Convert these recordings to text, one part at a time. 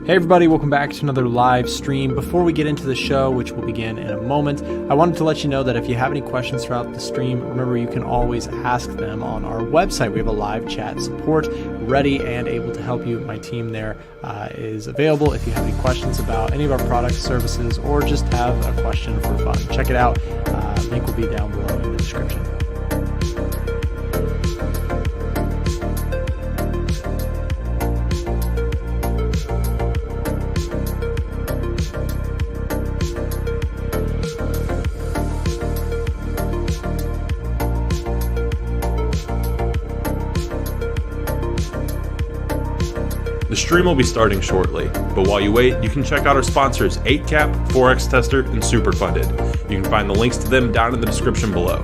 Hey everybody, welcome back to another live stream. Before we get into the show, which will begin in a moment, I wanted to let you know that if you have any questions throughout the stream, remember you can always ask them on our website. We have a live chat support ready and able to help you. My team there is available if you have any questions about any of our products, services, or just have a question for fun. Check it out. Link will be down below in the description. The stream will be starting shortly, but while you wait, you can check out our sponsors 8cap, Forex Tester, and Superfunded. You can find the links to them down in the description below.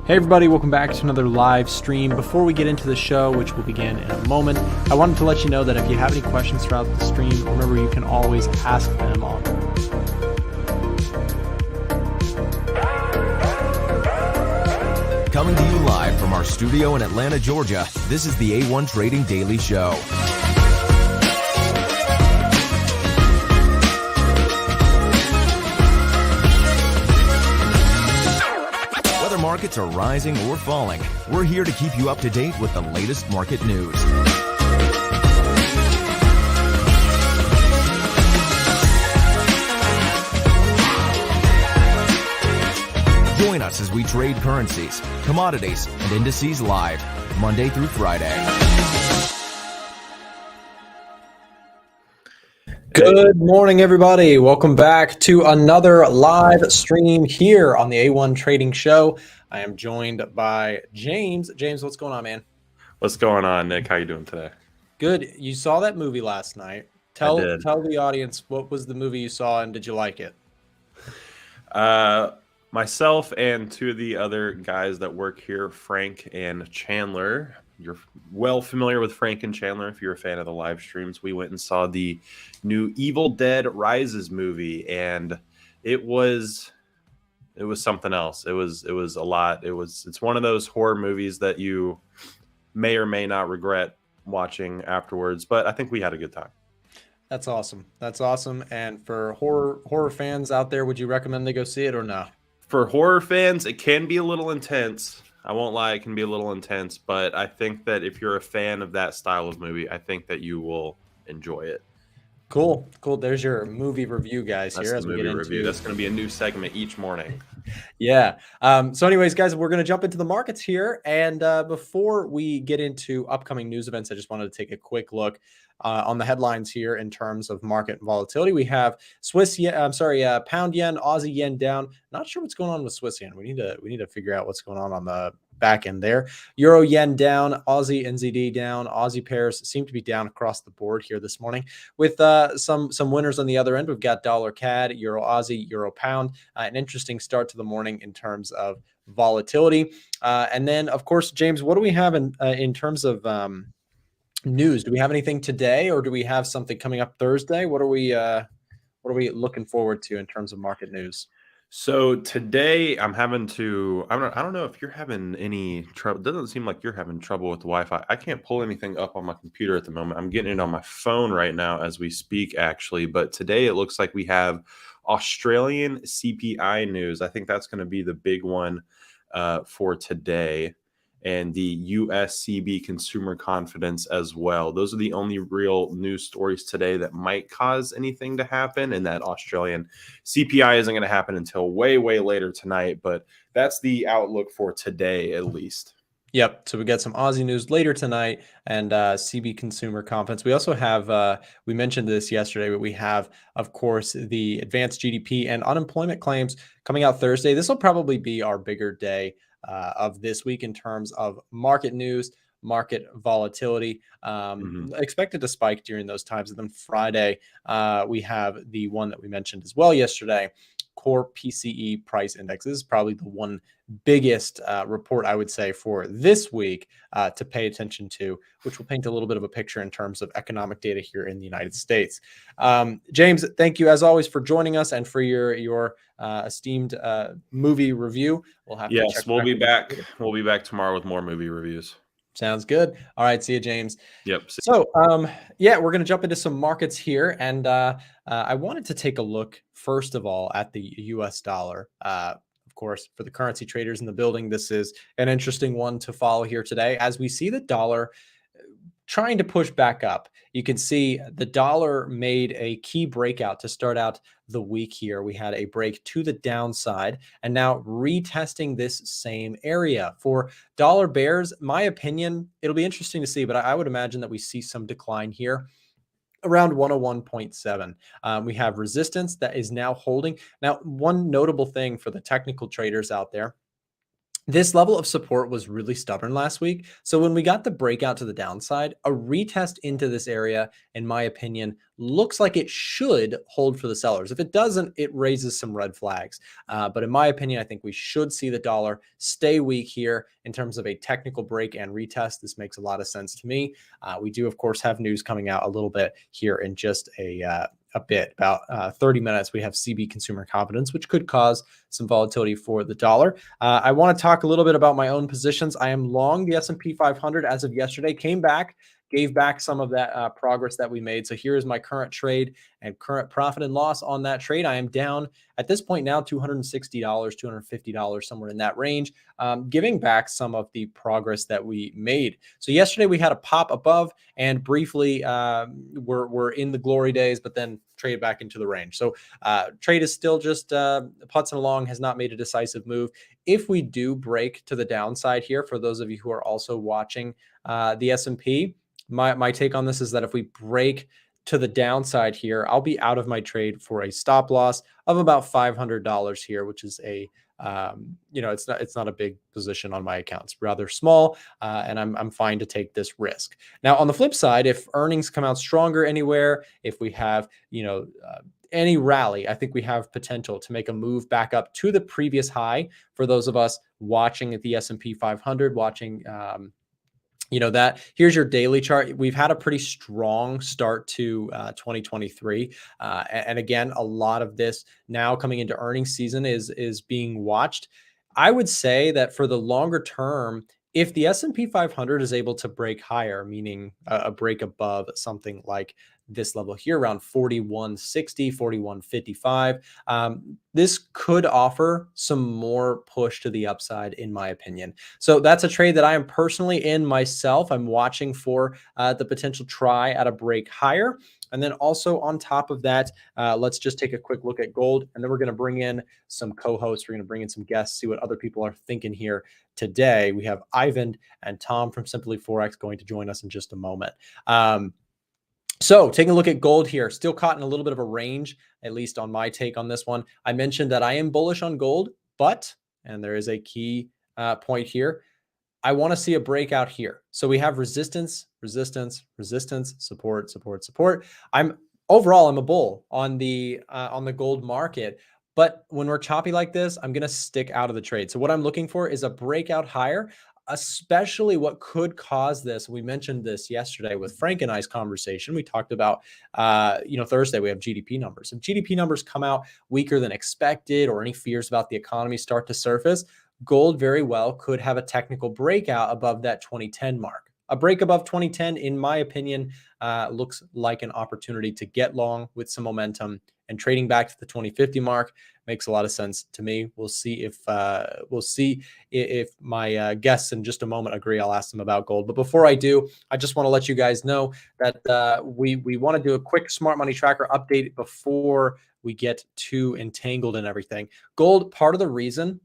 Hey everybody, welcome back to another live stream. Before we get into the show, which will begin in a moment, I wanted to let you know that if you have any questions throughout the stream, remember you can always ask them on. Coming to you live from our studio in Atlanta, Georgia, this is the A1 Trading Daily Show. Markets are rising or falling, we're here to keep you up to date with the latest market news. Join us as we trade currencies, commodities, and indices live, Monday through Friday. Good morning, everybody. Welcome back to another live stream here on the A1 Trading Show. I am joined by James. James, what's going on, man? What's going on, Nick? How you doing today? Good. You saw that movie last night. Tell the audience, what was the movie you saw and did you like it? Myself and two of the other guys that work here, Frank and Chandler. You're well familiar with Frank and Chandler if you're a fan of the live streams. We went and saw the new Evil Dead Rises movie, and it was something else. It was a lot. It's one of those horror movies that you may or may not regret watching afterwards, but I think we had a good time. That's awesome. That's awesome. And for horror fans out there, would you recommend they go see it or no? For horror fans, it can be a little intense. I won't lie, it can be a little intense, but I think that if you're a fan of that style of movie, I think that you will enjoy it. Cool. There's your movie review, guys. That's here as we get into. That's going to be a new segment each morning. Yeah. So anyways, guys, we're going to jump into the markets here. And before we get into upcoming news events, I just wanted to take a quick look on the headlines here in terms of market volatility. We have pound yen, Aussie yen down. Not sure what's going on with Swiss yen. We need to figure out what's going on the back end there. Euro yen down, Aussie NZD down. Aussie pairs seem to be down across the board here this morning with some winners on the other end. We've got dollar CAD, Euro Aussie, Euro pound. An interesting start to the morning in terms of volatility. And then, of course, James, what do we have in terms of news? Do we have anything today, or do we have something coming up Thursday? What are we looking forward to in terms of market news? So today I'm having to, I don't know if you're having any trouble. It doesn't seem like you're having trouble with the Wi-Fi. I can't pull anything up on my computer at the moment. I'm getting it on my phone right now as we speak, actually. But today it looks like we have Australian CPI news. I think that's going to be the big one for today. and the USCB consumer confidence as well. Those are the only real news stories today that might cause anything to happen. And that Australian CPI isn't going to happen until way, way later tonight. But that's the outlook for today, at least. Yep. So we got some Aussie news later tonight and CB consumer confidence. We also have, we mentioned this yesterday, but we have, of course, the advanced GDP and unemployment claims coming out Thursday. This will probably be our bigger day of this week in terms of market news, market volatility. Expected to spike during those times. And then Friday, we have the one that we mentioned as well yesterday, core PCE price index. This is probably the one biggest report, I would say, for this week to pay attention to, which will paint a little bit of a picture in terms of economic data here in the United States. James, thank you as always for joining us and for your esteemed movie review. We'll have to check we'll be back. We'll be back tomorrow with more movie reviews. Sounds good. All right. See you, James. Yep. So, yeah, we're going to jump into some markets here. And I wanted to take a look, first of all, at the US dollar. Of course, for the currency traders in the building, this is an interesting one to follow here today as we see the dollar trying to push back up. You can see the dollar made a key breakout to start out the week here. We had a break to the downside and now retesting this same area. For dollar bears, my opinion, it'll be interesting to see, but I would imagine that we see some decline here around 101.7. We have resistance that is now holding. Now, one notable thing for the technical traders out there, this level of support was really stubborn last week. So when we got the breakout to the downside, a retest into this area, in my opinion, looks like it should hold for the sellers. If it doesn't, it raises some red flags. But in my opinion, I think we should see the dollar stay weak here in terms of a technical break and retest. This makes a lot of sense to me. We do, of course, have news coming out a little bit here in just a bit, about 30 minutes. We have CB consumer confidence, which could cause some volatility for the dollar. I want to talk a little bit about my own positions. I am long the S&P 500 as of yesterday, came back, gave back some of that progress that we made. So here is my current trade and current profit and loss on that trade. I am down at this point now $260, $250, somewhere in that range, giving back some of the progress that we made. So yesterday we had a pop above and briefly we're in the glory days, but then trade back into the range. So trade is still just putzing along, has not made a decisive move. If we do break to the downside here, for those of you who are also watching the S&P, my take on this is that if we break to the downside here, I'll be out of my trade for a stop loss of about $500 here, which is a it's not a big position on my account. It's rather small, and I'm fine to take this risk. Now, on the flip side, if earnings come out stronger anywhere, if we have any rally, I think we have potential to make a move back up to the previous high. For those of us watching at the S&P 500, watching that here's your daily chart. We've had a pretty strong start to 2023. And again, a lot of this now coming into earnings season is being watched. I would say that for the longer term, if the S&P 500 is able to break higher, meaning a break above something like this level here around 4160, 4155, this could offer some more push to the upside, in my opinion. So that's a trade that I am personally in myself. I'm watching for the potential try at a break higher. And then also on top of that, let's just take a quick look at gold. And then we're going to bring in some co-hosts. We're going to bring in some guests, see what other people are thinking here today. We have Ivan and Tom from Simply Forex going to join us in just a moment. So taking a look at gold here, still caught in a little bit of a range, at least on my take on this one. I mentioned that I am bullish on gold, but, and there is a key point here, I want to see a breakout here. So we have resistance, resistance, resistance, support, support, support. Overall, I'm a bull on the gold market. But when we're choppy like this, I'm going to stick out of the trade. So what I'm looking for is a breakout higher, especially what could cause this. We mentioned this yesterday with Frank and I's conversation. We talked about, Thursday we have GDP numbers. If GDP numbers come out weaker than expected or any fears about the economy start to surface, gold very well could have a technical breakout above that 2010 mark. a break above 2010, in my opinion, looks like an opportunity to get long with some momentum, and trading back to the 2050 mark makes a lot of sense to me. We'll see if my guests in just a moment agree. I'll ask them about gold. But before I do, I just want to let you guys know that we want to do a quick smart money tracker update before we get too entangled in everything. Gold, part of the reason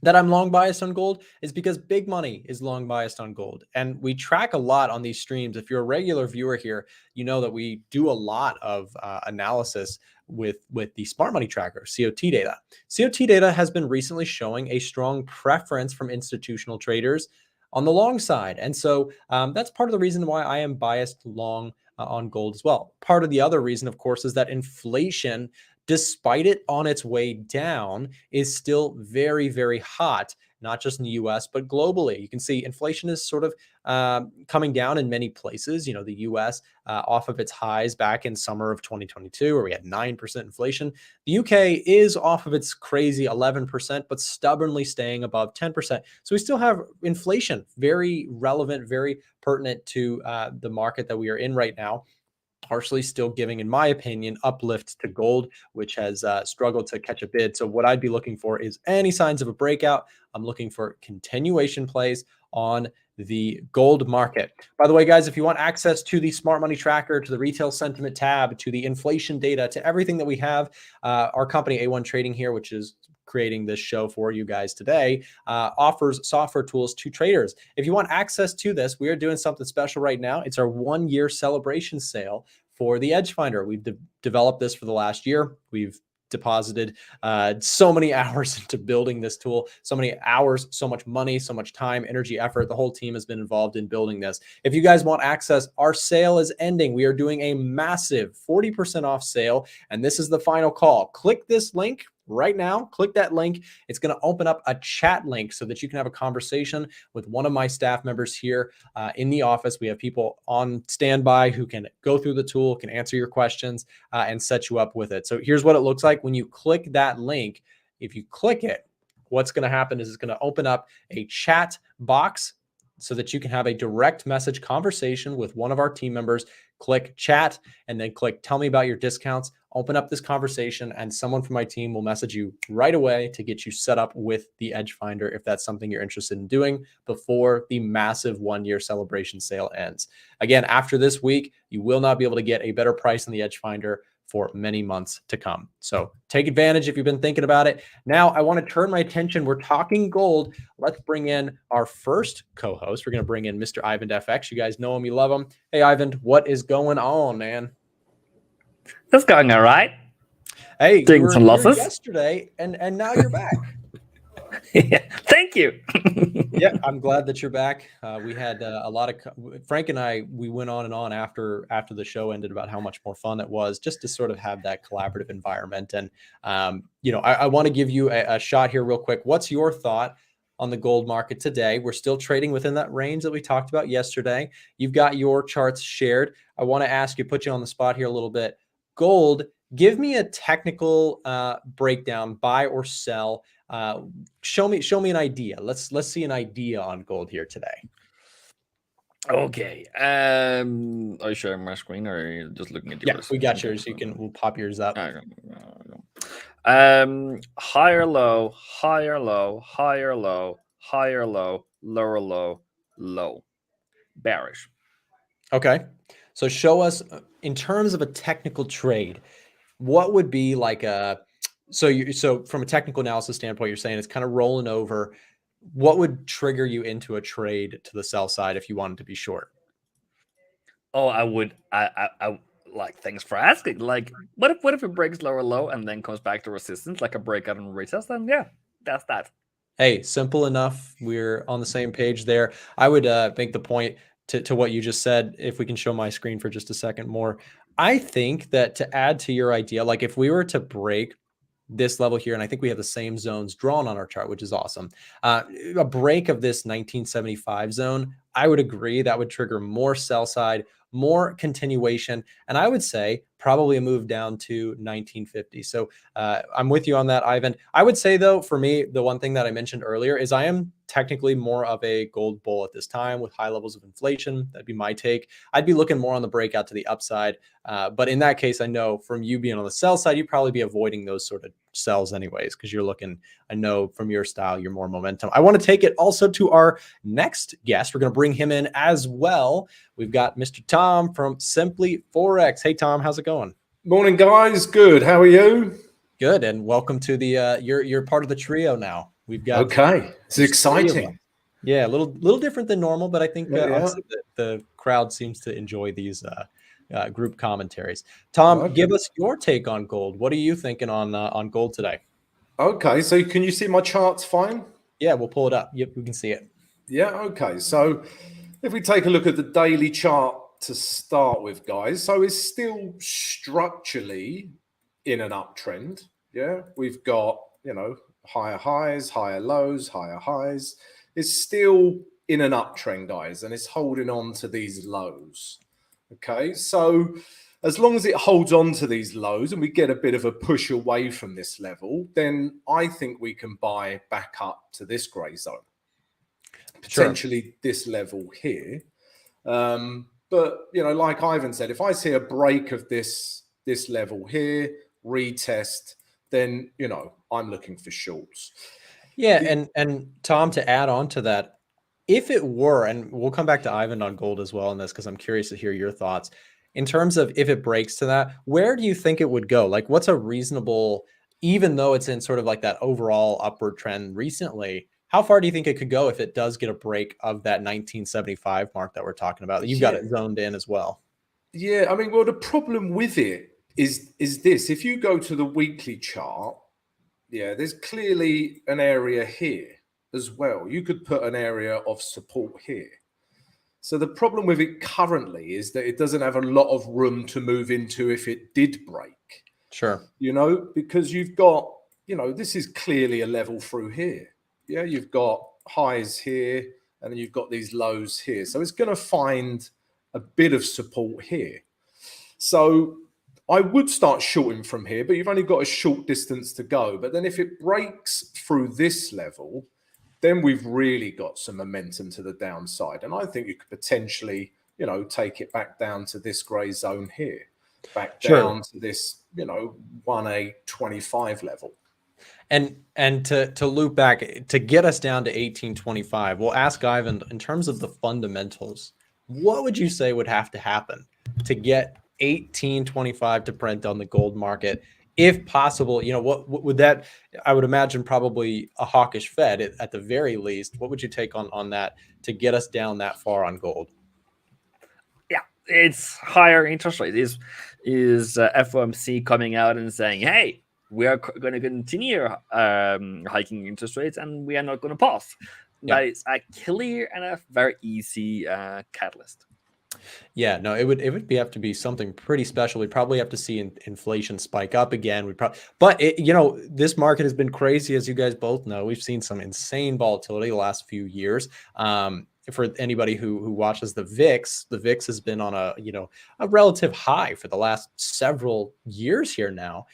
that I'm long biased on gold is because big money is long biased on gold. And we track a lot on these streams. If you're a regular viewer here, you know that we do a lot of analysis with the smart money tracker, COT data. COT data has been recently showing a strong preference from institutional traders on the long side. And so that's part of the reason why I am biased long on gold as well. Part of the other reason, of course, is that inflation, despite it on its way down, is still very, very hot, not just in the US, but globally. You can see inflation is sort of coming down in many places. You know, the US off of its highs back in summer of 2022, where we had 9% inflation. The UK is off of its crazy 11%, but stubbornly staying above 10%. So we still have inflation, very relevant, very pertinent to the market that we are in right now. Partially still giving, in my opinion, uplift to gold, which has struggled to catch a bid. So what I'd be looking for is any signs of a breakout. I'm looking for continuation plays on the gold market. By the way, guys, if you want access to the smart money tracker, to the retail sentiment tab, to the inflation data, to everything that we have, our company A1 Trading here, which is creating this show for you guys today, offers software tools to traders. If you want access to this, we are doing something special right now. It's our 1-year celebration sale for the Edge Finder. We've developed this for the last year. We've deposited so many hours into building this tool, so many hours, so much money, so much time, energy, effort. The whole team has been involved in building this. If you guys want access, our sale is ending. We are doing a massive 40% off sale, and this is the final call. Click this link right now. Click that link. It's going to open up a chat link so that you can have a conversation with one of my staff members here in the office. We have people on standby who can go through the tool, can answer your questions, and set you up with it. So here's what it looks like when you click that link. If you click it, what's going to happen is it's going to open up a chat box so that you can have a direct message conversation with one of our team members. Click chat and then click tell me about your discounts. Open up this conversation and someone from my team will message you right away to get you set up with the Edge Finder if that's something you're interested in doing before the massive 1-year celebration sale ends. Again, after this week, you will not be able to get a better price on the Edge Finder for many months to come. So take advantage if you've been thinking about it. Now I want to turn my attention. We're talking gold. Let's bring in our first co-host. We're going to bring in Mr. Ivan FX. You guys know him, you love him. Hey, Ivan, what is going on, man? That's going all right. Hey, Doing you were some here losses yesterday, and now you're back. Yeah, thank you. Yeah, I'm glad that you're back. We had a lot of Frank and I. We went on and on after the show ended about how much more fun it was just to sort of have that collaborative environment. And I want to give you a shot here real quick. What's your thought on the gold market today? We're still trading within that range that we talked about yesterday. You've got your charts shared. I want to ask you, put you on the spot here a little bit. Gold, give me a technical breakdown, buy or sell. Show me an idea. Let's see an idea on gold here today. Okay. Are you sharing my screen or are you just looking at yours? Yeah, we got yours. We'll pop yours up. Higher low, higher low, higher low, higher low, lower low, low. Bearish. Okay. So show us in terms of a technical trade, what would be like so from a technical analysis standpoint, you're saying it's kind of rolling over. What would trigger you into a trade to the sell side if you wanted to be short? Oh, I would. I like. Thanks for asking. Like, what if it breaks lower low and then comes back to resistance, like a breakout and retest? Then yeah, that's that. Hey, simple enough. We're on the same page there. I would make the point to what you just said. If we can show my screen for just a second more, I think that to add to your idea, like if we were to break this level here, and I think we have the same zones drawn on our chart, which is awesome. A break of this 1975 zone, I would agree that would trigger more sell side, more continuation, and I would say probably a move down to 1950. So I'm with you on that, Ivan. I would say, though, for me, the one thing that I mentioned earlier is I am technically more of a gold bull at this time with high levels of inflation. That'd be my take. I'd be looking more on the breakout to the upside. But in that case, I know from you being on the sell side, you'd probably be avoiding those sort of sells anyways, because you're looking, I know from your style, you're more momentum. I want to take it also to our next guest. We're going to bring him in as well. We've got Mr. Tom from Simply Forex. Hey, Tom, how's it going? Morning, guys. Good. How are you? Good. And welcome to the, you're part of the trio now. We've got. Okay. It's exciting. Yeah. A little different than normal, but I think honestly, the crowd seems to enjoy these group commentaries. Tom, give us your take on gold. What are you thinking on gold today? Okay. So can you see my charts fine? Yeah, we'll pull it up. Yep, we can see it. Yeah. Okay. So if we take a look at the daily chart to start with, guys, so it's still structurally in an uptrend. Yeah. We've got, higher highs, higher lows, higher highs. It's still in an uptrend, guys, and it's holding on to these lows. Okay. So as long as it holds on to these lows and we get a bit of a push away from this level, then I think we can buy back up to this gray zone, potentially this level here. But, like Ivan said, if I see a break of this level here, retest, then, I'm looking for shorts. Yeah. And Tom, to add on to that, if it were, and we'll come back to Ivan on gold as well in this, because I'm curious to hear your thoughts in terms of if it breaks to that, where do you think it would go? Like, what's a reasonable, even though it's in sort of like that overall upward trend recently, how far do you think it could go if it does get a break of that 1975 mark that we're talking about? You've got it zoned in as well. Yeah, I mean, well, the problem with it is this. If you go to the weekly chart, there's clearly an area here as well. You could put an area of support here. So the problem with it currently is that it doesn't have a lot of room to move into if it did break. Sure. Because you've got, this is clearly a level through here. Yeah, you've got highs here, and then you've got these lows here. So it's going to find a bit of support here. So I would start shorting from here, but you've only got a short distance to go. But then if it breaks through this level, then we've really got some momentum to the downside. And I think you could potentially, take it back down to this gray zone here, back down to this, 1.825 level. And to loop back, to get us down to 1825, we'll ask Ivan, in terms of the fundamentals, what would you say would have to happen to get 1825 to print on the gold market? If possible, what would that, I would imagine probably a hawkish Fed at the very least. What would you take on that to get us down that far on gold? Yeah, it's higher interest rates. Is FOMC coming out and saying, hey, we are going to continue hiking interest rates and we are not going to pause. Yeah. That is a clear and a very easy catalyst. Yeah, no, it would have to be something pretty special. We'd probably have to see inflation spike up again. But this market has been crazy, as you guys both know. We've seen some insane volatility the last few years. For anybody who watches the VIX has been on a relative high for the last several years here now,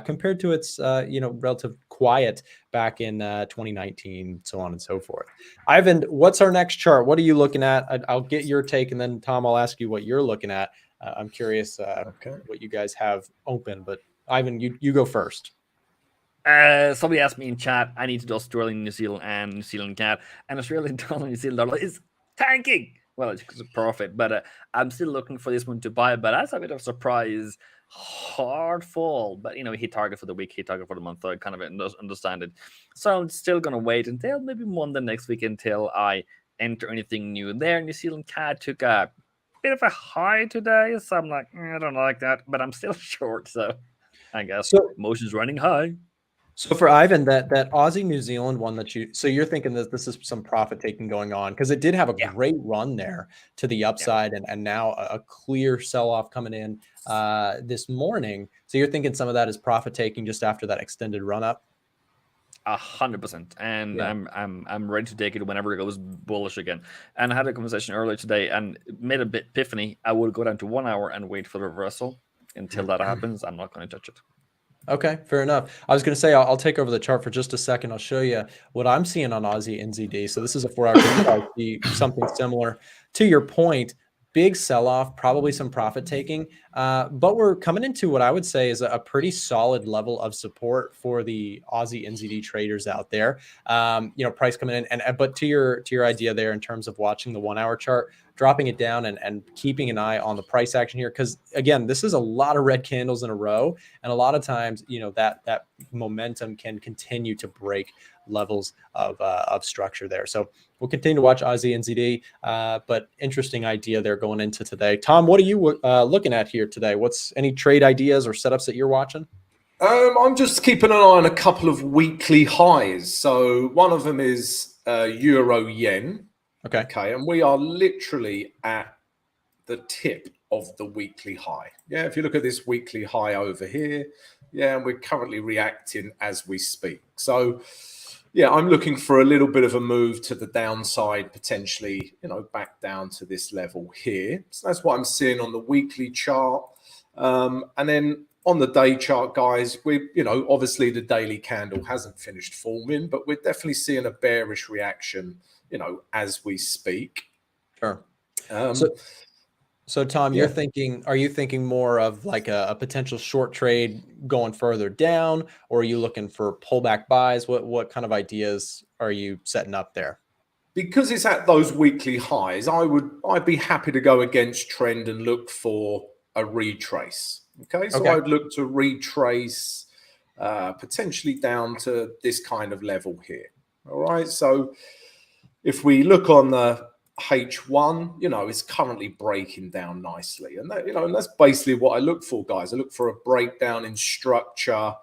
compared to its relative quiet back in 2019, so on and so forth. Ivan, what's our next chart? What are you looking at? I'll get your take, and then Tom, I'll ask you what you're looking at. I'm curious what you guys have open, but Ivan, you go first. Somebody asked me in chat, I need to do Australian, New Zealand, and New Zealand CAD. And Australian dollar, New Zealand dollar is tanking. Well, it's a profit, but I'm still looking for this one to buy. But that's a bit of a surprise. Hard fall, but hit target for the week, hit target for the month. So I kind of understand it. So I'm still gonna wait until maybe Monday next week until I enter anything new there. New Zealand CAD took a bit of a high today, so I'm like, I don't like that, but I'm still short. So I guess motion's running high. So for Ivan, that Aussie New Zealand one you're thinking that this is some profit taking going on, because it did have a great run there to the upside, and now a clear sell off coming in this morning. So you're thinking some of that is profit taking just after that extended run up? 100%, and I'm ready to take it whenever it goes bullish again. And I had a conversation earlier today and made a bit epiphany. I would go down to 1 hour and wait for the reversal until that happens, I'm not going to touch it. Okay, fair enough. I was going to say, I'll take over the chart for just a second. I'll show you what I'm seeing on Aussie NZD. So this is a 4-hour chart. I see something similar to your point. Big sell-off, probably some profit taking, but we're coming into what I would say is a pretty solid level of support for the Aussie NZD traders out there. Price coming in, but to your idea there in terms of watching the 1-hour chart, dropping it down and keeping an eye on the price action here, because again, this is a lot of red candles in a row, and a lot of times, that momentum can continue to break levels of structure there. So we'll continue to watch Aussie NZD, but interesting idea there going into today. Tom, what are you looking at here today? What's any trade ideas or setups that you're watching? I'm just keeping an eye on a couple of weekly highs. So one of them is Euro Yen. Okay, and we are literally at the tip of the weekly high. Yeah, if you look at this weekly high over here, yeah, and we're currently reacting as we speak. So yeah, I'm looking for a little bit of a move to the downside, potentially, back down to this level here. So that's what I'm seeing on the weekly chart. And then on the day chart, guys, obviously the daily candle hasn't finished forming, but we're definitely seeing a bearish reaction, as we speak. Sure. So Tom, yeah. are you thinking more of like a potential short trade going further down, or are you looking for pullback buys? What kind of ideas are you setting up there? Because it's at those weekly highs, I'd be happy to go against trend and look for a retrace. Okay, so I'd look to retrace potentially down to this kind of level here. All right, so if we look on the H1, it's currently breaking down nicely, and that, and that's basically what I look for, guys. I look for a breakdown in structure,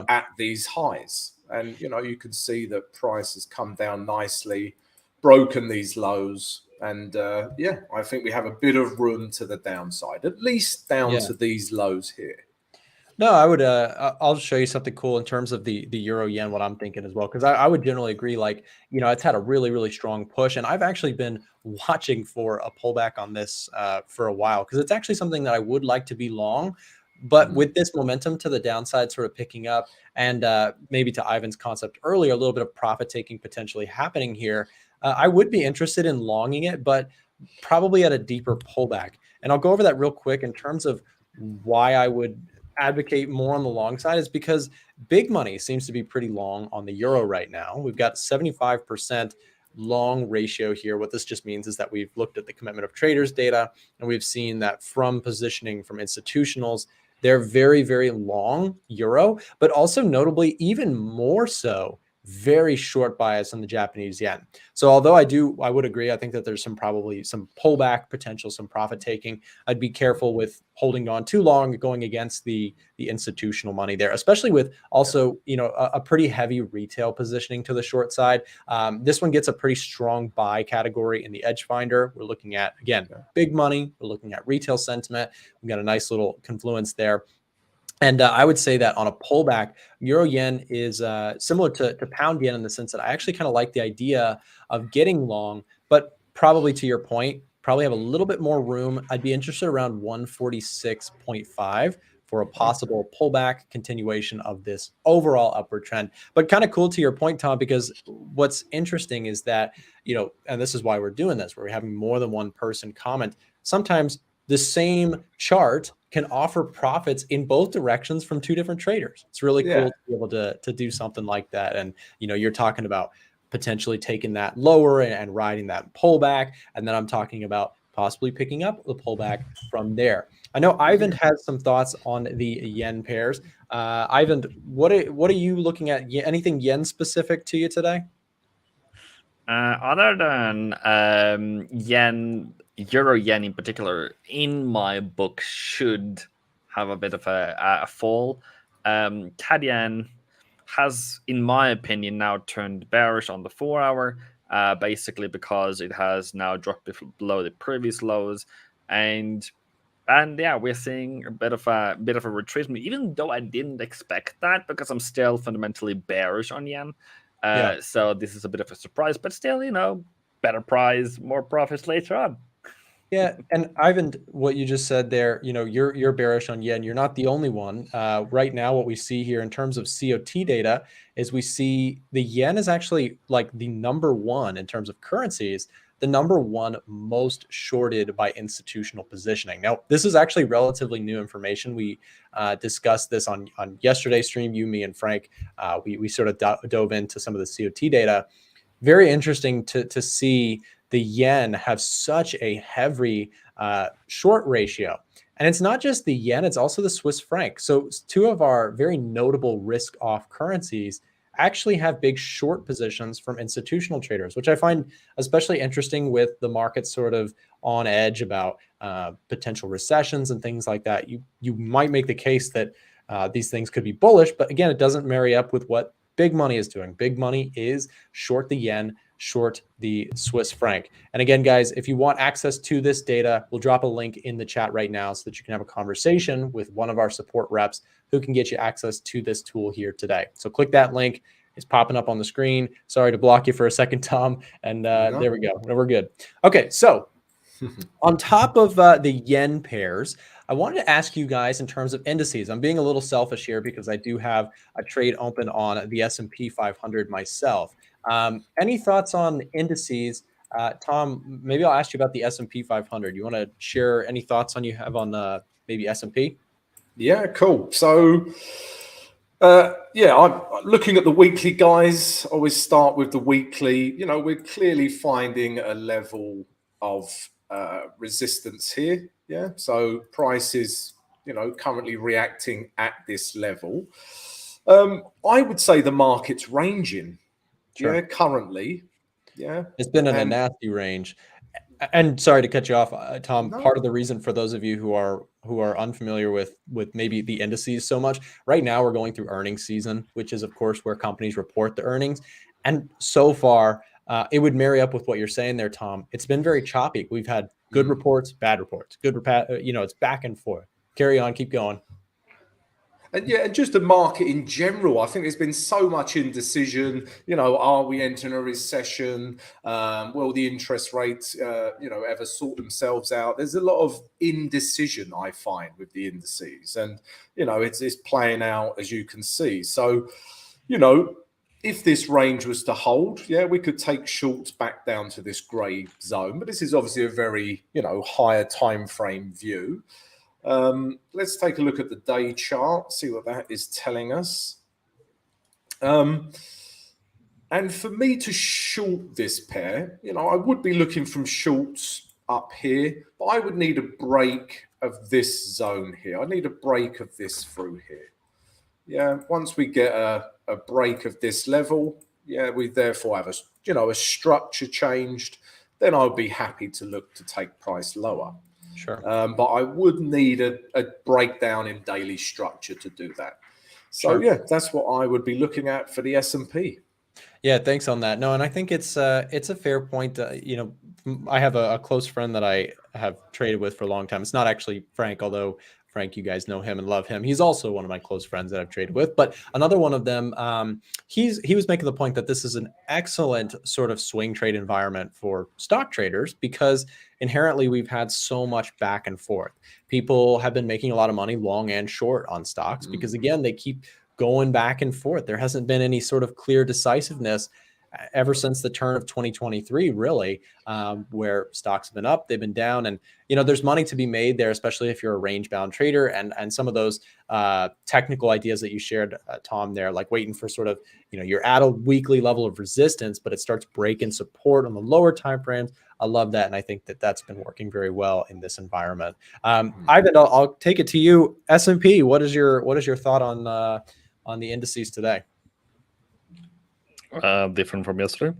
at these highs, and you can see that price has come down nicely, broken these lows, and I think we have a bit of room to the downside, at least down to these lows here. No, I would. I'll show you something cool in terms of the Euro Yen. What I'm thinking as well, because I would generally agree. Like, it's had a really, really strong push, and I've actually been watching for a pullback on this for a while, because it's actually something that I would like to be long. But with this momentum to the downside sort of picking up, and maybe to Ivan's concept earlier, a little bit of profit taking potentially happening here, I would be interested in longing it, but probably at a deeper pullback. And I'll go over that real quick in terms of why I would advocate more on the long side, is because big money seems to be pretty long on the euro right now. We've got 75% long ratio here. What this just means is that we've looked at the commitment of traders data, and we've seen that from positioning from institutionals, they're very, very long euro, but also notably even more so very short bias on the Japanese yen. So although I would agree, I think that there's probably some pullback potential, some profit taking. I'd be careful with holding on too long, going against the institutional money there, especially with also, a pretty heavy retail positioning to the short side. This one gets a pretty strong buy category in the edge finder. We're looking at, again, big money. We're looking at retail sentiment. We've got a nice little confluence there. And I would say that on a pullback, Euro Yen is similar to Pound Yen in the sense that I actually kind of like the idea of getting long, but probably to your point, probably have a little bit more room. I'd be interested around 146.5 for a possible pullback continuation of this overall upward trend. But kind of cool to your point, Tom, because what's interesting is that, and this is why we're doing this, where we're having more than one person comment. Sometimes the same chart can offer profits in both directions from two different traders. It's really cool to be able to do something like that. And, you're talking about potentially taking that lower and riding that pullback. And then I'm talking about possibly picking up the pullback from there. I know Ivan has some thoughts on the yen pairs. Ivan, what are you looking at? Anything yen specific to you today? Other than yen, Euro Yen in particular, in my book, should have a bit of a fall. CAD Yen has, in my opinion, now turned bearish on the 4-hour, basically because it has now dropped below the previous lows, and yeah, we're seeing a bit of a retracement, even though I didn't expect that, because I'm still fundamentally bearish on yen. So this is a bit of a surprise, but still, better price, more profits later on. Yeah, and Ivan, what you just said there, you're bearish on yen. You're not the only one. Right now, what we see here in terms of COT data is we see the yen is actually like the number one in terms of currencies, the number one most shorted by institutional positioning. Now, this is actually relatively new information. We discussed this on yesterday's stream. You, me, and Frank. We sort of dove into some of the COT data. Very interesting to see the yen have such a heavy short ratio. And it's not just the yen, it's also the Swiss franc. So two of our very notable risk off currencies actually have big short positions from institutional traders, which I find especially interesting with the market sort of on edge about potential recessions and things like that. You might make the case that these things could be bullish, but again, it doesn't marry up with what big money is doing. Big money is short the yen, short the Swiss franc. And again, guys, if you want access to this data, we'll drop a link in the chat right now so that you can have a conversation with one of our support reps who can get you access to this tool here today. So click that link. It's popping up on the screen. Sorry to block you for a second, Tom. And there we go. We're good. Okay, so on top of the yen pairs, I wanted to ask you guys in terms of indices. I'm being a little selfish here because I do have a trade open on the S&P 500 myself. Any thoughts on indices? Tom, maybe I'll ask you about the S&P 500. You want to share any thoughts you have on maybe S&P? Yeah, cool. So, I'm looking at the weekly, guys. Always start with the weekly. We're clearly finding a level of resistance here. Yeah, so price is, currently reacting at this level. I would say the market's ranging. Sure. Yeah, currently. Yeah, it's been in a nasty range. And sorry to cut you off, Tom. No. Part of the reason for those of you who are unfamiliar with maybe the indices so much, right now we're going through earnings season, which is of course where companies report the earnings. And so far, it would marry up with what you're saying there, Tom. It's been very choppy. We've had good reports, bad reports, it's back and forth. Carry on, keep going. And just the market in general, I think there's been so much indecision. Are we entering a recession? Will the interest rates, ever sort themselves out? There's a lot of indecision, I find, with the indices, and it's playing out as you can see. So, if this range was to hold, we could take shorts back down to this grey zone, but this is obviously a very higher time frame view. Let's take a look at the day chart, see what that is telling us. And for me to short this pair, I would be looking from shorts up here, but I would need a break of this zone here. I need a break of this through here. Yeah, once we get a break of this level, we therefore have a structure changed, then I'll be happy to look to take price lower. Sure. But I would need a breakdown in daily structure to do that. So Sure. that's what I would be looking at for the S&P. Yeah, thanks on that. No, and I think it's a fair point. I have a close friend that I have traded with for a long time. It's not actually Frank, although Frank, you guys know him and love him. He's also one of my close friends that I've traded with. But another one of them, he was making the point that this is an excellent sort of swing trade environment for stock traders because inherently we've had so much back and forth. People have been making a lot of money long and short on stocks because, again, they keep going back and forth. There hasn't been any sort of clear decisiveness ever since the turn of 2023, really, where stocks have been up, they've been down, and there's money to be made there, especially if you're a range-bound trader. And some of those technical ideas that you shared, Tom, there, like waiting for sort of you're at a weekly level of resistance, but it starts breaking support on the lower time frames. I love that, and I think that that's been working very well in this environment. Ivan, I'll take it to you. S&P, what is your thought on the indices today? Different from yesterday.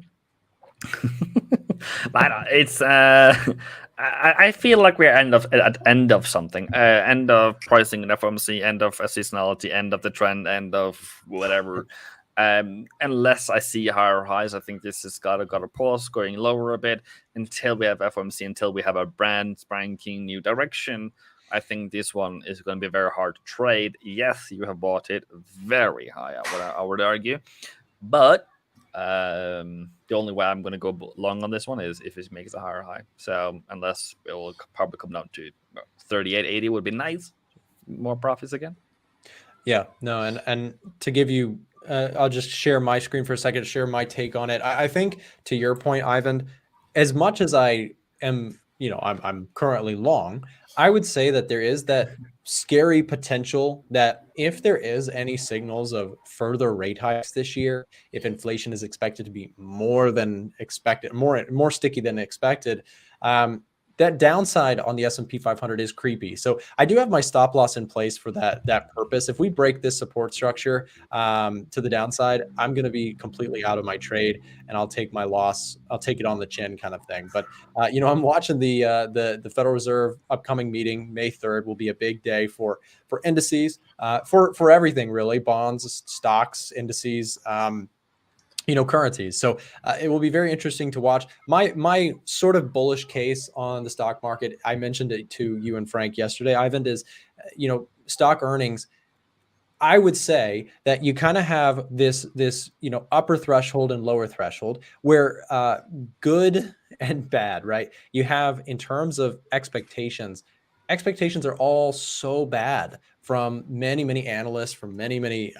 But it's I feel like we're at end of something, end of pricing in FOMC, end of seasonality, end of the trend, end of whatever. Unless I see higher highs, I think this has got to pause, going lower a bit until we have FOMC, until we have a brand spanking new direction. I think this one is going to be very hard to trade. Yes, you have bought it very high, I would argue, but The only way I'm going to go long on this one is if it makes a higher high. So unless it will probably come down to 38.80 would be nice. More profits again. Yeah, no, and to give you, I'll just share my screen for a second, share my take on it. I think to your point, Ivan, as much as I am, I'm currently long, I would say that there is that scary potential that if there is any signals of further rate hikes this year, if inflation is expected to be more than expected, more sticky than expected, that downside on the S&P 500 is creepy. So I do have my stop loss in place for that purpose. If we break this support structure to the downside, I'm going to be completely out of my trade, and I'll take my loss. I'll take it on the chin, kind of thing. But I'm watching the Federal Reserve upcoming meeting. May 3rd will be a big day for indices, for everything really, bonds, stocks, indices. Currencies. So it will be very interesting to watch. My sort of bullish case on the stock market, I mentioned it to you and Frank yesterday, Ivan, is, stock earnings. I would say that you kind of have this upper threshold and lower threshold where good and bad, right? You have, in terms of expectations are all so bad from many analysts, from many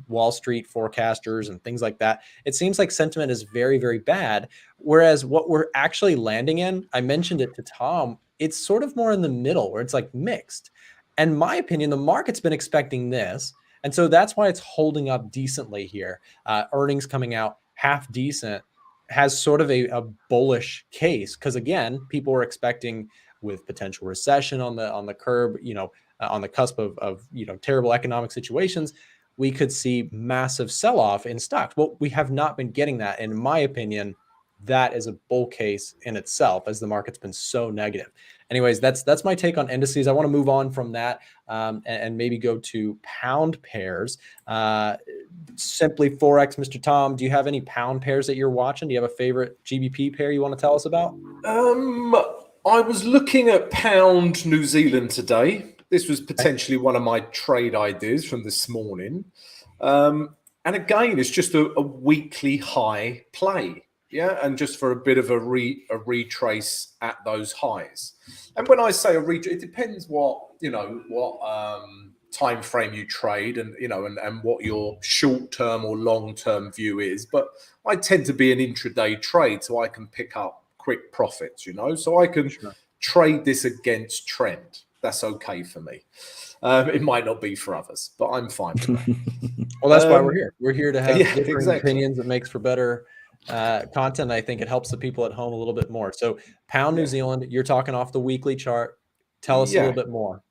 Wall Street forecasters and things like that. It seems like sentiment is very bad. Whereas what we're actually landing in, I mentioned it to Tom, it's sort of more in the middle where it's like mixed. And my opinion, the market's been expecting this. And so that's why it's holding up decently here. Earnings coming out half decent has sort of a bullish case. Because again, people were expecting, with potential recession on the curb, on the cusp of terrible economic situations, we could see massive sell-off in stocks. Well, we have not been getting that. And in my opinion, that is a bull case in itself, as the market's been so negative. Anyways, that's my take on indices. I want to move on from that and maybe go to pound pairs. Simply Forex, Mr. Tom, do you have any pound pairs that you're watching? Do you have a favorite GBP pair you want to tell us about? I was looking at pound New Zealand today. This was potentially one of my trade ideas from this morning. And again, it's just a weekly high play. Yeah, and just for a bit of a retrace at those highs. And when I say a retrace, it depends what time frame you trade, and and what your short-term or long-term view is. But I tend to be an intraday trade, so I can pick up quick profits, so I can trade this against trend. That's okay for me. It might not be for others, but I'm fine with that. Well, that's why we're here. We're here to have different exactly. opinions. It makes for better content. I think it helps the people at home a little bit more. So pound New Zealand, you're talking off the weekly chart. Tell us a little bit more.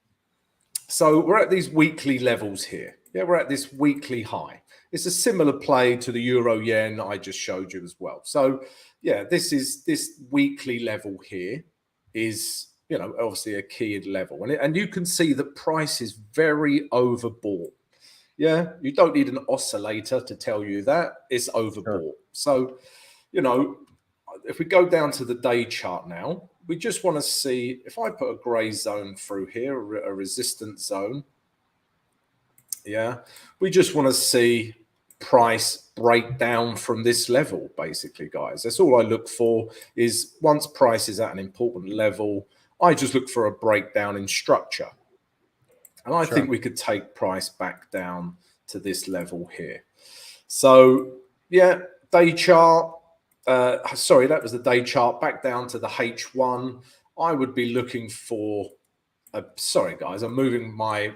So we're at these weekly levels here. Yeah, we're at this weekly high. It's a similar play to the euro yen I just showed you as well. So yeah, this weekly level here is, obviously a key level. And you can see the price is very overbought. Yeah, you don't need an oscillator to tell you that it's overbought. Sure. So, if we go down to the day chart now, we just want to see, if I put a gray zone through here, a resistance zone. Yeah, we just want to see price break down from this level, basically, guys. That's all I look for, is once price is at an important level, I just look for a breakdown in structure. And I think we could take price back down to this level here. So, yeah, day chart. Sorry, that was the day chart. Back down to the H1. I would be looking for... sorry, guys, I'm moving my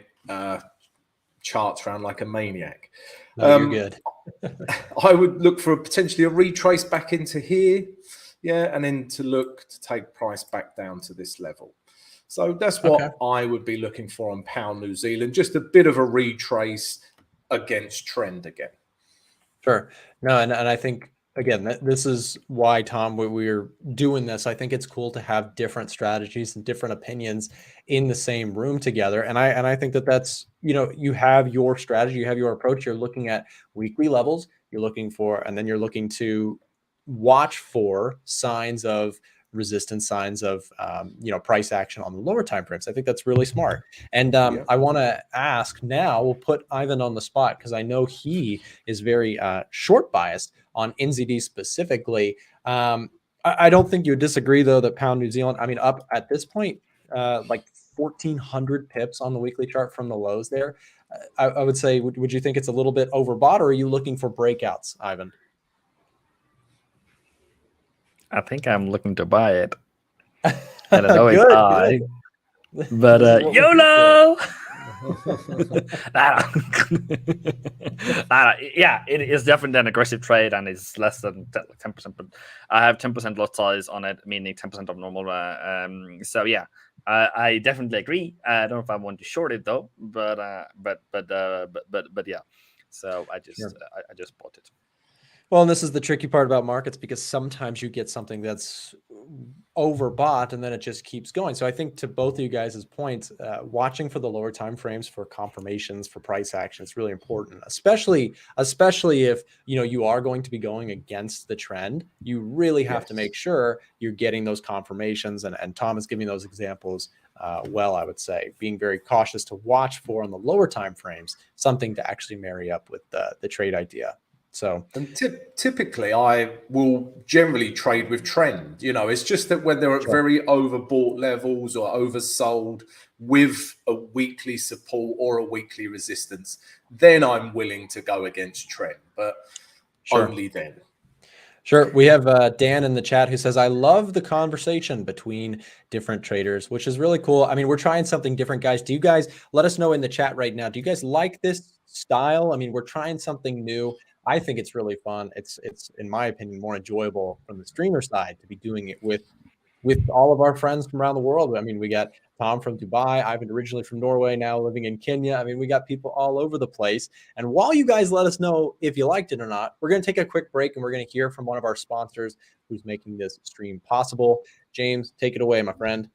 charts around like a maniac. No, you're good. I would look for potentially a retrace back into here. Yeah, and then to look to take price back down to this level. So that's what I would be looking for on pound New Zealand. Just a bit of a retrace against trend again. Sure. No, and I think, again, this is why, Tom, we're doing this. I think it's cool to have different strategies and different opinions in the same room together. And I think that's, you have your strategy, you have your approach. You're looking at weekly levels. You're looking for, and then you're looking to watch for signs of resistance signs of price action on the lower time frames. I think that's really smart. And I want to ask now, we'll put Ivan on the spot because I know he is very short biased on NZD specifically. I don't think you would disagree though that pound New Zealand, I mean, up at this point, like 1,400 pips on the weekly chart from the lows there. I would say, would you think it's a little bit overbought, or are you looking for breakouts, Ivan? I think I'm looking to buy it. I don't know it's Good, high, good. but YOLO! Yeah, it is definitely an aggressive trade, and it's less than 10%. But I have 10% lot size on it, meaning 10% of normal. So yeah, I definitely agree. I don't know if I want to short it though, but yeah. So I just bought it. Well, and this is the tricky part about markets, because sometimes you get something that's overbought and then it just keeps going. So I think, to both of you guys' points, watching for the lower time frames for confirmations for price action is really important, especially if you are going to be going against the trend. You really have to make sure you're getting those confirmations. And Tom is giving those examples well, I would say, being very cautious to watch for on the lower time frames, something to actually marry up with the trade idea. So, and typically I will generally trade with trend. It's just that when they're at very overbought levels or oversold with a weekly support or a weekly resistance, then I'm willing to go against trend, but only then. Sure. We have Dan in the chat who says, I love the conversation between different traders, which is really cool. I mean, we're trying something different, guys. Do you guys let us know in the chat right now? Do you guys like this style? I mean, we're trying something new. I think it's really fun. It's in my opinion, more enjoyable from the streamer side to be doing it with all of our friends from around the world. I mean, we got Tom from Dubai, Ivan originally from Norway, now living in Kenya. I mean, we got people all over the place. And while you guys let us know if you liked it or not, we're going to take a quick break and we're going to hear from one of our sponsors who's making this stream possible. James, take it away, my friend.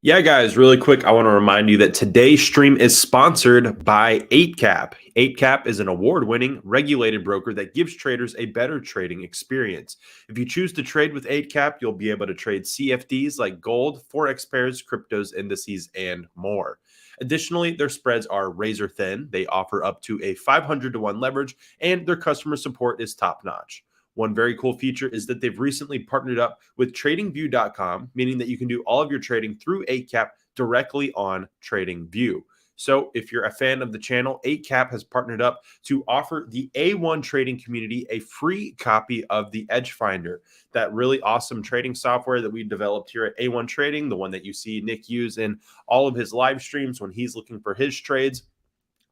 Yeah, guys, really quick, I want to remind you that today's stream is sponsored by 8cap. 8cap is an award-winning regulated broker that gives traders a better trading experience. If you choose to trade with 8cap, you'll be able to trade CFDs like gold, Forex pairs, cryptos, indices, and more. Additionally, their spreads are razor thin. They offer up to a 500-to-1 leverage, and their customer support is top-notch. One very cool feature is that they've recently partnered up with TradingView.com, meaning that you can do all of your trading through 8cap directly on TradingView. So if you're a fan of the channel, 8cap has partnered up to offer the A1 trading community a free copy of the Edge Finder, that really awesome trading software that we developed here at A1 Trading, the one that you see Nick use in all of his live streams when he's looking for his trades.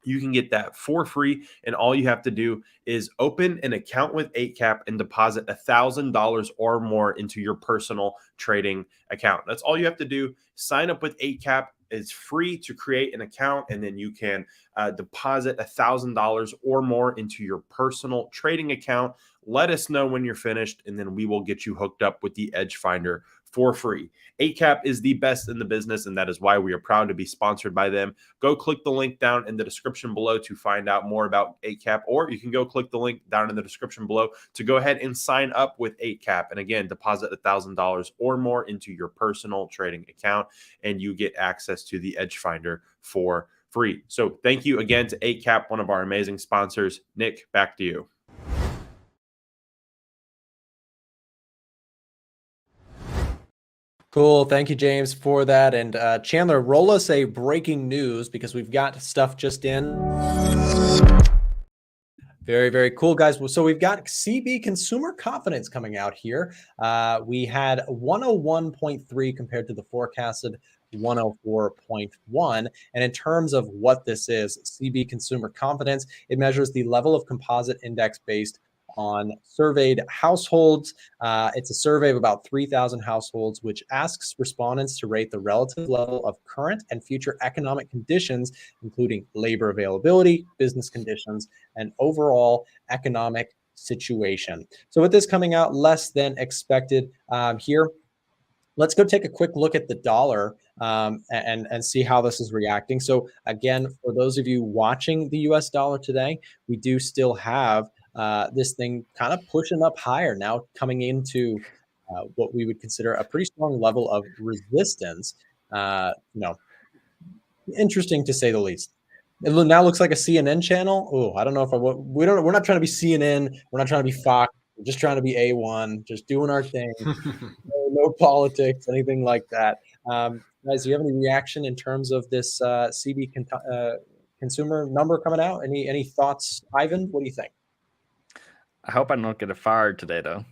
You can get that for free, and all you have to do is open an account with 8cap and deposit $1,000 or more into your personal trading account. That's all you have to do. Sign up with 8cap. It's free to create an account, and then you can deposit $1,000 or more into your personal trading account. Let us know when you're finished, and then we will get you hooked up with the Edge Finder for free. 8cap is the best in the business, and that is why we are proud to be sponsored by them. Go click the link down in the description below to find out more about 8cap, or you can go click the link down in the description below to go ahead and sign up with 8cap. And again, deposit $1,000 or more into your personal trading account, and you get access to the Edge Finder for free. So thank you again to 8cap, one of our amazing sponsors. Nick, back to you. Cool. Thank you, James, for that. And Chandler, roll us a breaking news, because we've got stuff just in. Very, very cool, guys. So we've got CB consumer confidence coming out here. We had 101.3 compared to the forecasted 104.1. And in terms of what this is, CB consumer confidence, it measures the level of composite index based on surveyed households. It's a survey of about 3,000 households, which asks respondents to rate the relative level of current and future economic conditions, including labor availability, business conditions, and overall economic situation. So with this coming out less than expected here, let's go take a quick look at the dollar and see how this is reacting. So again, for those of you watching the US dollar today, we do still have this thing kind of pushing up higher now, coming into what we would consider a pretty strong level of resistance. Interesting to say the least. It now looks like a CNN channel. Oh, I don't know if we're not trying to be CNN. We're not trying to be Fox. We're just trying to be A1, just doing our thing. No politics, anything like that. Guys, do you have any reaction in terms of this consumer number coming out? Any thoughts, Ivan? What do you think? I hope I'm not getting fired today, though.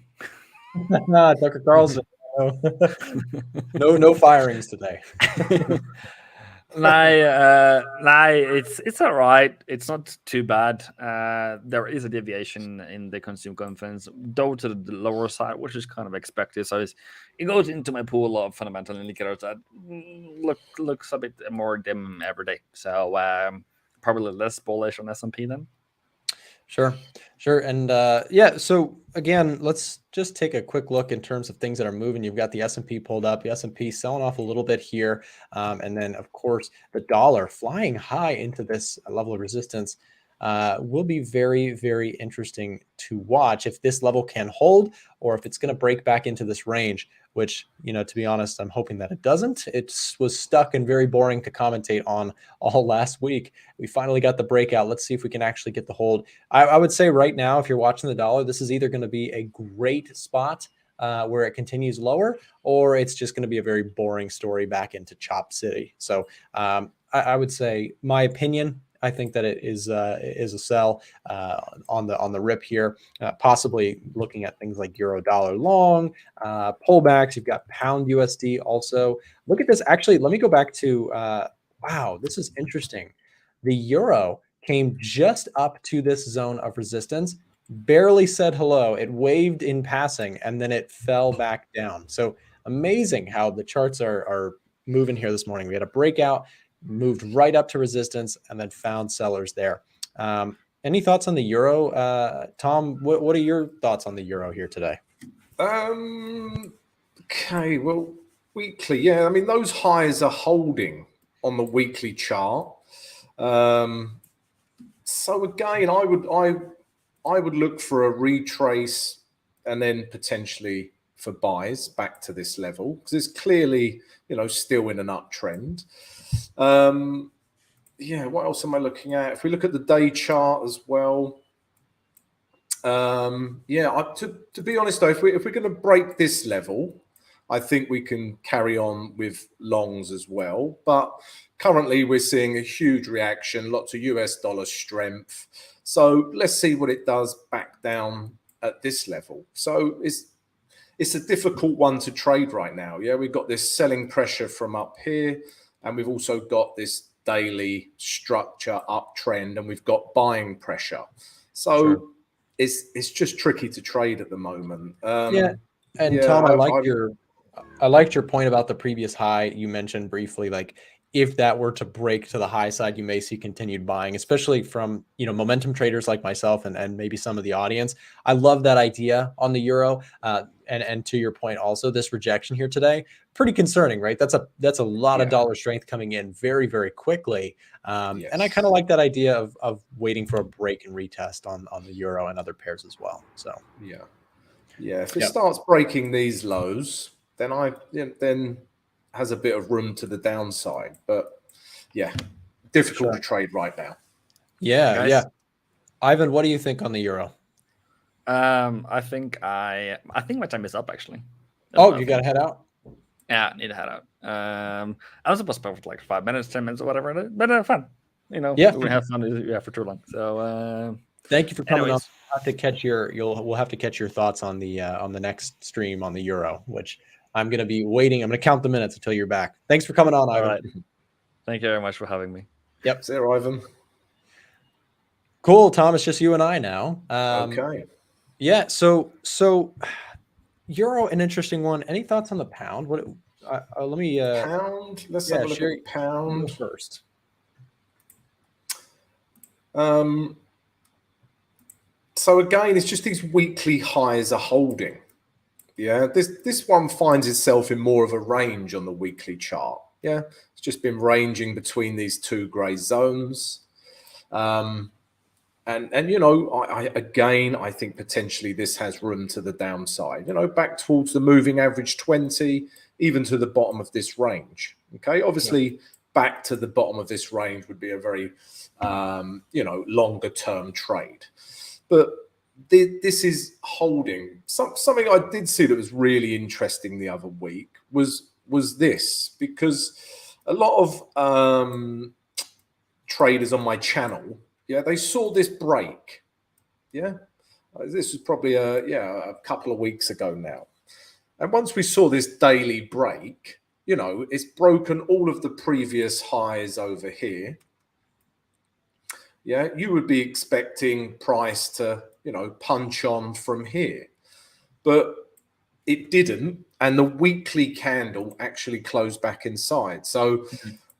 Tucker Carlson. No firings today. It's all right. It's not too bad. There is a deviation in the consumer confidence, though to the lower side, which is kind of expected. So it goes into my pool of fundamental indicators that looks a bit more dim every day. So probably less bullish on S&P then. Sure. And yeah, so again, let's just take a quick look in terms of things that are moving. You've got the S&P pulled up, the S&P selling off a little bit here. And then, of course, the dollar flying high into this level of resistance will be very, very interesting to watch if this level can hold or if it's going to break back into this range, which, to be honest, I'm hoping that it doesn't. It was stuck and very boring to commentate on all last week. We finally got the breakout. Let's see if we can actually get the hold. I would say right now, if you're watching the dollar, this is either going to be a great spot where it continues lower, or it's just going to be a very boring story back into Chop City. So I would say, my opinion, I think that it is a sell on the rip here. Possibly looking at things like euro dollar long pullbacks. You've got pound USD also. Look at this. Actually, let me go back to wow. This is interesting. The euro came just up to this zone of resistance, barely said hello. It waved in passing, and then it fell back down. So amazing how the charts are moving here this morning. We had a breakout, moved right up to resistance, and then found sellers there. Any thoughts on the euro? Tom, what are your thoughts on the euro here today? Okay, well, weekly, yeah. I mean, those highs are holding on the weekly chart. So again, I would look for a retrace and then potentially for buys back to this level, because it's clearly, still in an uptrend. Yeah, what else am I looking at? If we look at the day chart as well, yeah, to be honest though, if we're going to break this level, I think we can carry on with longs as well. But currently we're seeing a huge reaction, lots of US dollar strength. So let's see what it does back down at this level. So it's a difficult one to trade right now. Yeah, we've got this selling pressure from up here, and we've also got this daily structure uptrend, and we've got buying pressure. So sure. It's just tricky to trade at the moment. Yeah, and yeah, Tom, I liked your point about the previous high you mentioned briefly. Like, if that were to break to the high side, you may see continued buying, especially from momentum traders like myself and maybe some of the audience. I love that idea on the euro. And to your point, also this rejection here today, pretty concerning, right? That's a lot of dollar strength coming in very, very quickly. Yes. And I kind of like that idea of waiting for a break and retest on the euro and other pairs as well. So yeah. If it starts breaking these lows, then has a bit of room to the downside, but yeah, difficult to trade right now. Yeah. Ivan, what do you think on the euro? I think my time is up actually. You got to head out? Yeah, I need to head out. I was supposed to put like 5 minutes, 10 minutes, or whatever it is, but fun. We have fun for too long. So thank you for coming on. We'll have to catch your thoughts on the next stream on the euro, which I'm going to be waiting. I'm going to count the minutes until you're back. Thanks for coming on, Ivan. All right. Thank you very much for having me. Yep. See you, Ivan. Cool, Tom. It's just you and I now. Okay. Yeah. So euro, an interesting one. Any thoughts on the pound? Let me pound. Let's have a look at pound first. So again, it's just these weekly highs are holding. Yeah, this one finds itself in more of a range on the weekly chart. Yeah, it's just been ranging between these two grey zones. And you know, I think potentially this has room to the downside, you know, back towards the moving average 20, even to the bottom of this range. Okay, obviously back to the bottom of this range would be a very, you know, longer term trade. But this is holding. Something I did see that was really interesting the other week was this, because a lot of traders on my channel, yeah, they saw this break. Yeah, this was probably a couple of weeks ago now. And once we saw this daily break, you know, it's broken all of the previous highs over here. Yeah, you would be expecting price to, you know, punch on from here, but it didn't, and the weekly candle actually closed back inside. So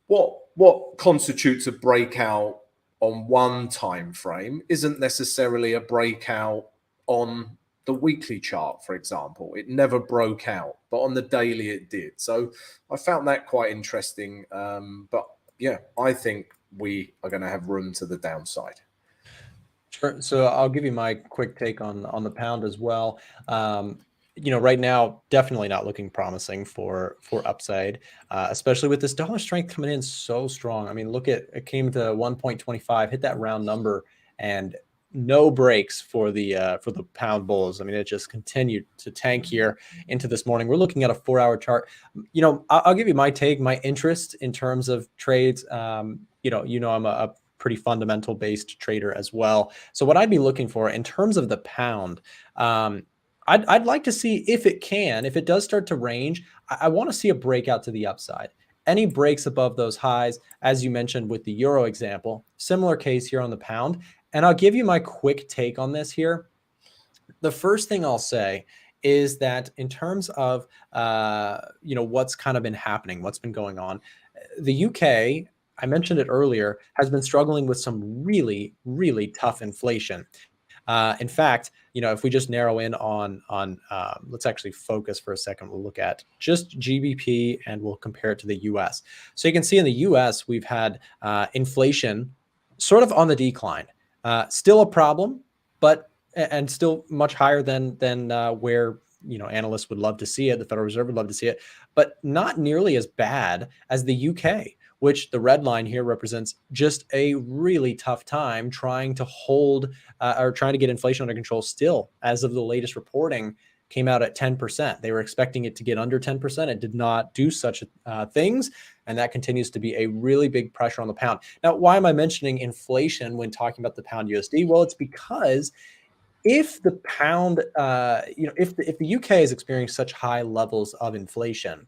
what constitutes a breakout on one time frame isn't necessarily a breakout on the weekly chart, for example. It never broke out, but on the daily it did. So I found that quite interesting. But yeah, I think we are going to have room to the downside. Sure. So I'll give you my quick take on the pound as well. You know, right now, definitely not looking promising for upside, especially with this dollar strength coming in so strong. I mean, look at it came to 1.25, hit that round number, and no breaks for the pound bulls. I mean, it just continued to tank here into this morning. We're looking at a 4-hour chart. You know, I'll give you my take, my interest in terms of trades. You know, I'm a pretty fundamental based trader as well. So what I'd be looking for in terms of the pound, I'd like to see if it does start to range, I want to see a breakout to the upside. Any breaks above those highs, as you mentioned with the euro example, similar case here on the pound. And I'll give you my quick take on this here. The first thing I'll say is that in terms of, you know, what's kind of been happening, what's been going on, the UK, I mentioned it earlier, has been struggling with some really, really tough inflation. In fact, you know, if we just narrow in on let's actually focus for a second. We'll look at just GBP and we'll compare it to the US. So you can see in the US, we've had inflation sort of on the decline. Still a problem, but and still much higher than where, you know, analysts would love to see it. The Federal Reserve would love to see it, but not nearly as bad as the UK, which the red line here represents just a really tough time trying to hold or trying to get inflation under control still. As of the latest reporting, came out at 10%. They were expecting it to get under 10%. It did not do such things. And that continues to be a really big pressure on the pound. Now, why am I mentioning inflation when talking about the pound USD? Well, it's because if the pound, you know, if the UK is experiencing such high levels of inflation,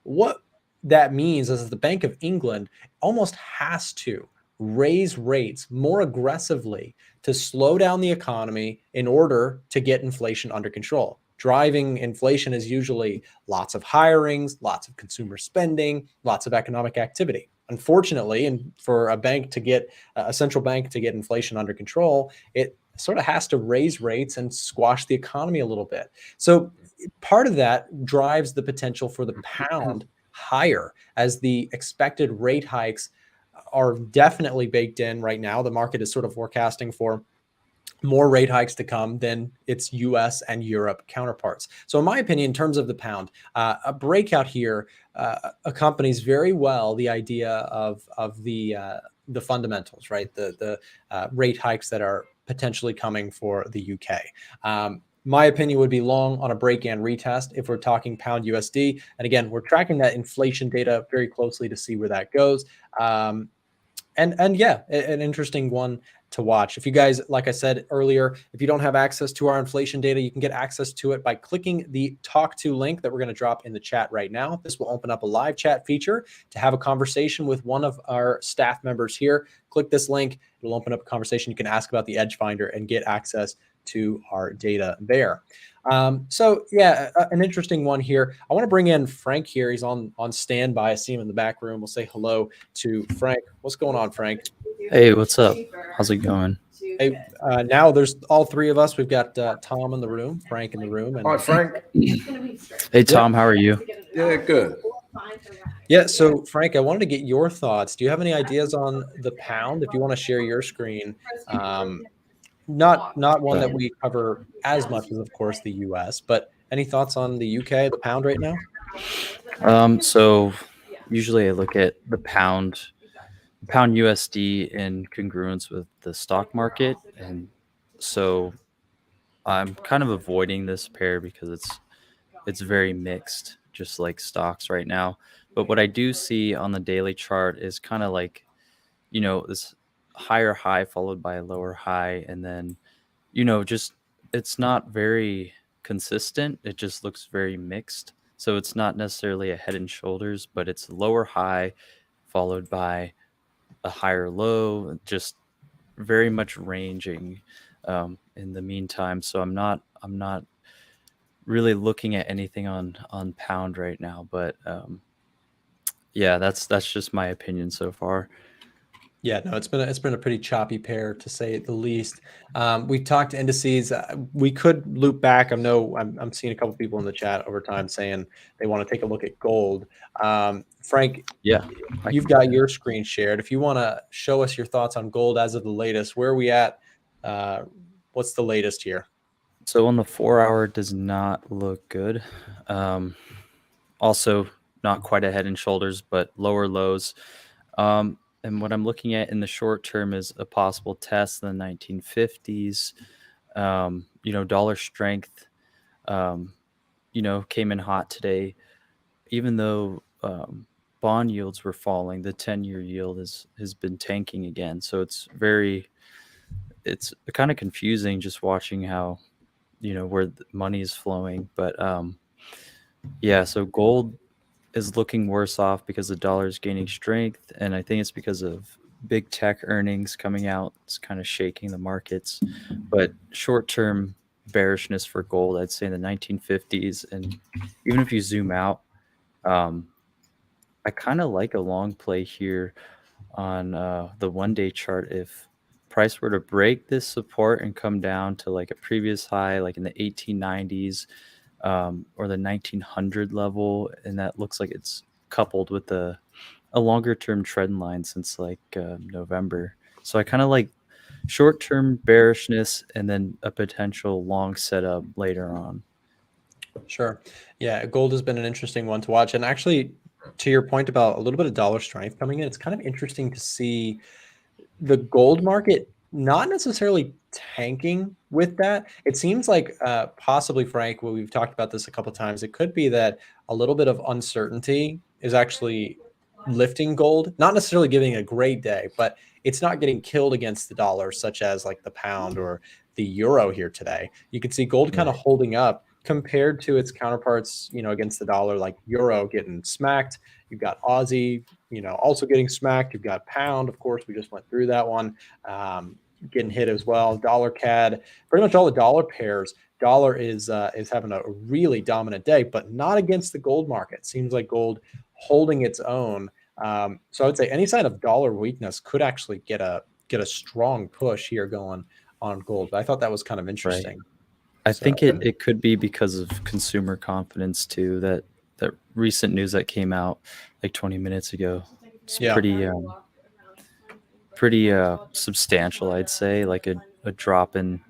what that means is the Bank of England almost has to raise rates more aggressively to slow down the economy in order to get inflation under control. Driving inflation is usually lots of hirings, lots of consumer spending, lots of economic activity. Unfortunately, and for a central bank to get inflation under control, it sort of has to raise rates and squash the economy a little bit. So part of that drives the potential for the pound higher, as the expected rate hikes are definitely baked in right now. The market is sort of forecasting for more rate hikes to come than its US and Europe counterparts. So in my opinion, in terms of the pound, a breakout here accompanies very well the idea of the fundamentals, right? The rate hikes that are potentially coming for the UK. My opinion would be long on a break and retest if we're talking pound USD. And again, we're tracking that inflation data very closely to see where that goes. And yeah, an interesting one to watch. If you guys, like I said earlier, if you don't have access to our inflation data, you can get access to it by clicking the talk to link that we're going to drop in the chat right now. This will open up a live chat feature to have a conversation with one of our staff members here. Click this link. It'll open up a conversation. You can ask about the Edge Finder and get access to our data there. So yeah, an interesting one here. I want to bring in Frank here. He's on standby. I see him in the back room. We'll say hello to Frank. What's going on, Frank? Hey, what's up? How's it going? Hey, now there's all three of us. We've got Tom in the room, Frank in the room, and All right, Frank. Hey, Tom, how are you? Yeah, good. yeah. So Frank, I wanted to get your thoughts. Do you have any ideas on the pound? If you want to share your screen, not one that we cover as much as, of course, the U.S., but any thoughts on the UK, the pound right now? So usually I look at the pound USD in congruence with the stock market, and so I'm kind of avoiding this pair because it's very mixed, just like stocks right now. But what I do see on the daily chart is kind of like, this higher high followed by a lower high, and then, just it's not very consistent. It just looks very mixed. So it's not necessarily a head and shoulders, but it's lower high followed by a higher low, just very much ranging in the meantime. So I'm not really looking at anything on pound right now, but yeah, that's just my opinion so far. Yeah, no, it's been a pretty choppy pair, to say the least. We've talked to indices. We could loop back. I know I'm seeing a couple people in the chat over time saying they want to take a look at gold. Frank, Yeah, you've got your screen shared. If you want to show us your thoughts on gold as of the latest, where are we at? What's the latest here? So on the 4-hour does not look good. Also not quite a head and shoulders, but lower lows. And what I'm looking at in the short term is a possible test in the 1950s. Dollar strength, came in hot today. Even though bond yields were falling, the 10-year yield has been tanking again. So it's kind of confusing just watching how, where the money is flowing. But yeah, so gold is looking worse off because the dollar is gaining strength, and I think it's because of big tech earnings coming out. It's kind of shaking the markets, but short-term bearishness for gold, I'd say in the 1950s. And even if you zoom out, I kind of like a long play here on the one-day chart. If price were to break this support and come down to like a previous high, like in the 1890s, or the 1900 level, and that looks like it's coupled with a longer term trend line since like November. So I kind of like short term bearishness and then a potential long setup later on. Sure. Yeah, gold has been an interesting one to watch. And actually, to your point about a little bit of dollar strength coming in, it's kind of interesting to see the gold market not necessarily tanking with that. It seems like possibly, Frank, well, we've talked about this a couple of times. It could be that a little bit of uncertainty is actually lifting gold, not necessarily giving a great day, but it's not getting killed against the dollar, such as like the pound or the euro here today. You can see gold kind of holding up compared to its counterparts, against the dollar, like euro getting smacked. You've got Aussie, also getting smacked. You've got pound, of course, we just went through that one, getting hit as well. Dollar CAD, pretty much all the dollar pairs. Dollar is having a really dominant day, but not against the gold market. Seems like gold holding its own. So I would say any sign of dollar weakness could actually get a strong push here going on gold. But I thought that was kind of interesting. Right. I think it could be because of consumer confidence too. That recent news that came out like 20 minutes ago. It's pretty substantial, I'd say. Like a drop in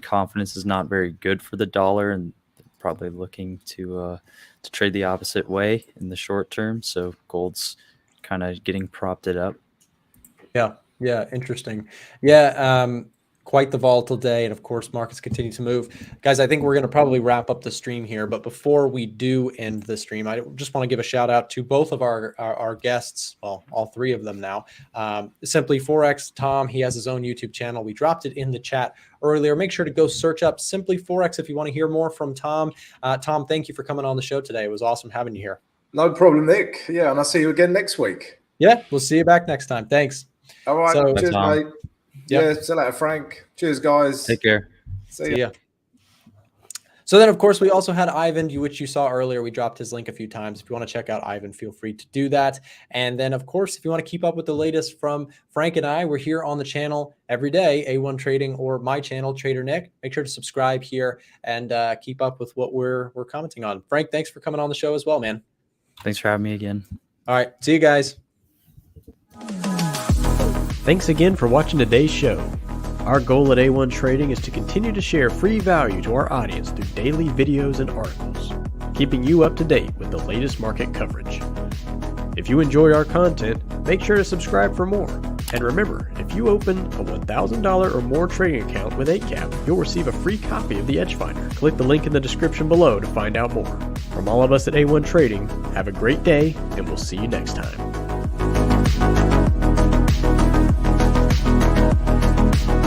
confidence is not very good for the dollar, and probably looking to trade the opposite way in the short term. So gold's kind of getting propped up. Yeah, interesting. Yeah, quite the volatile day, and of course markets continue to move. Guys, I think we're going to probably wrap up the stream here, but before we do end the stream, I just want to give a shout out to both of our guests, well, all three of them now. Simply Forex, Tom, he has his own YouTube channel. We dropped it in the chat earlier. Make sure to go search up Simply Forex if you want to hear more from Tom. Tom, thank you for coming on the show today. It was awesome having you here. No problem, Nick. Yeah, and I'll see you again next week. Yeah, we'll see you back next time. Thanks. All right. So, cheers, Tom. mate. Yeah, see you later, Frank. Cheers, guys. Take care. See ya. So then, of course, we also had Ivan, which you saw earlier. We dropped his link a few times. If you want to check out Ivan, feel free to do that. And then, of course, if you want to keep up with the latest from Frank and I, we're here on the channel every day, A1 Trading or my channel, Trader Nick. Make sure to subscribe here and keep up with what we're commenting on. Frank, thanks for coming on the show as well, man. Thanks for having me again. All right. See you guys. Thanks again for watching today's show. Our goal at A1 Trading is to continue to share free value to our audience through daily videos and articles, keeping you up to date with the latest market coverage. If you enjoy our content, make sure to subscribe for more. And remember, if you open a $1,000 or more trading account with 8cap, you'll receive a free copy of the Edge Finder. Click the link in the description below to find out more. From all of us at A1 Trading, have a great day, and we'll see you next time.